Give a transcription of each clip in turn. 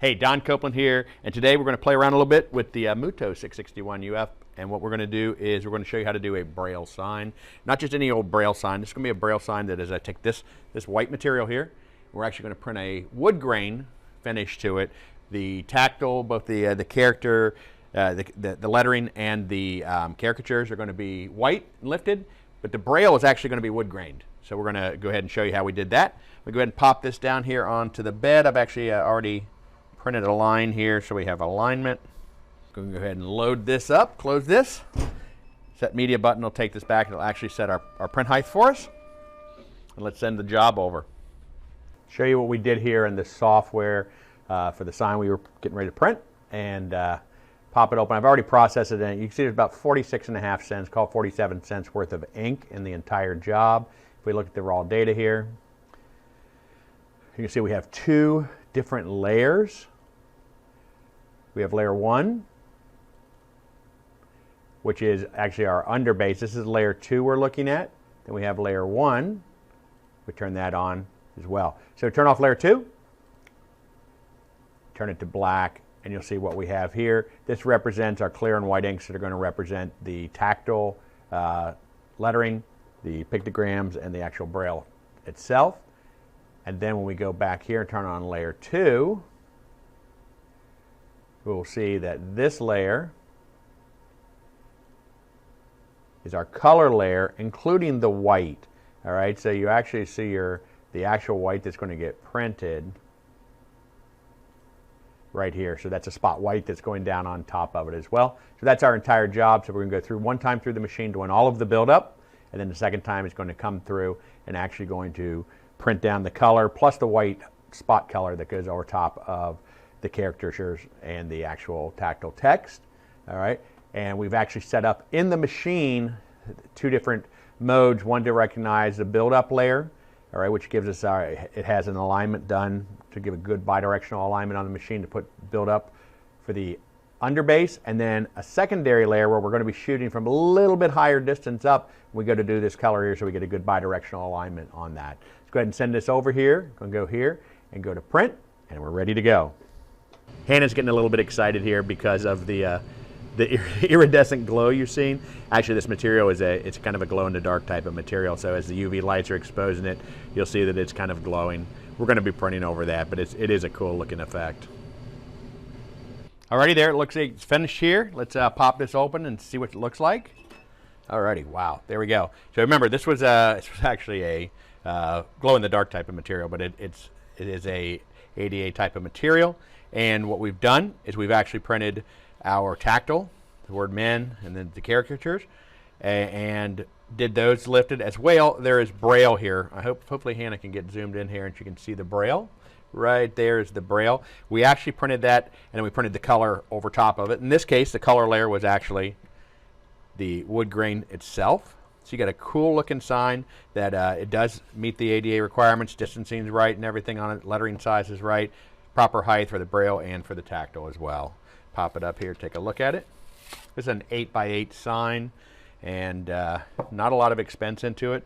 Hey, Don Copeland here, and today we're going to play around a little bit with the Mutoh 661UF, and what we're going to do is we're going to show you how to do a Braille sign. Not just any old Braille sign. This is going to be a Braille sign that is, I take this white material here, we're actually going to print a wood grain finish to it. The tactile, both the character, the lettering, and the caricatures are going to be white and lifted, but the Braille is actually going to be wood grained. So we're going to go ahead and show you how we did that. We'll go ahead and pop this down here onto the bed. I've actually already printed a line here, so we have alignment. Going to go ahead and load this up, close this. Set media button will take this back. It'll actually set our print height for us. And let's send the job over. Show you what we did here in the software for the sign we were getting ready to print, and pop it open. I've already processed it, and you can see there's about 46.5 cents, call it 47 cents worth of ink in the entire job. If we look at the raw data here, you can see we have two different layers. We have layer 1, which is actually our underbase. This is layer 2 we're looking at. Then we have layer 1. We turn that on as well. So turn off layer 2, turn it to black, and you'll see what we have here. This represents our clear and white inks that are going to represent the tactile lettering, the pictograms, and the actual Braille itself. And then when we go back here and turn on layer 2, we'll see that this layer is our color layer, including the white. All right, so you actually see the actual white that's going to get printed right here. So that's a spot white that's going down on top of it as well. So that's our entire job. So we're going to go through one time through the machine doing all of the buildup, and then the second time it's going to come through and actually going to print down the color plus the white spot color that goes over top of the caricatures and the actual tactile text. All right, and we've actually set up in the machine two different modes. One to recognize the build-up layer, all right, which gives us it has an alignment done to give a good bidirectional alignment on the machine to put build-up for the underbase, and then a secondary layer where we're going to be shooting from a little bit higher distance up. We go to do this color here so we get a good bidirectional alignment on that. Let's go ahead and send this over here. Going to go here and go to print, and we're ready to go. Hannah's getting a little bit excited here because of the iridescent glow you're seeing. Actually, this material it's kind of a glow-in-the-dark type of material, so as the UV lights are exposing it, you'll see that it's kind of glowing. We're going to be printing over that, but it is a cool-looking effect. Alrighty, there it looks like it's finished here. Let's pop this open and see what it looks like. Alrighty, wow, there we go. So remember, this was actually a glow-in-the-dark type of material, but it is a ADA type of material. And what we've done is we've actually printed our tactile, the word men, and then the caricatures, and did those lifted as well. There is Braille here. Hopefully Hannah can get zoomed in here and she can see the Braille. Right there is the Braille. We actually printed that, and then we printed the color over top of it. In this case, the color layer was actually the wood grain itself. So you got a cool looking sign that it does meet the ADA requirements. Distancing is right and everything on it. Lettering size is right. Proper height for the Braille and for the tactile as well. Pop it up here, take a look at it. This is an 8x8 sign, and not a lot of expense into it.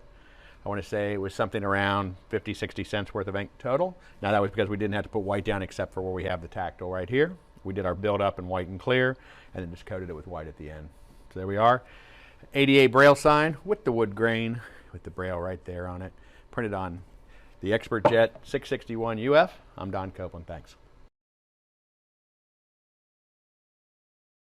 I want to say it was something around 50, 60 cents worth of ink total. Now that was because we didn't have to put white down except for where we have the tactile right here. We did our build up in white and clear, and then just coated it with white at the end. So there we are. ADA Braille sign with the wood grain, with the Braille right there on it. Printed on the XpertJet 661UF. I'm Don Copeland, thanks.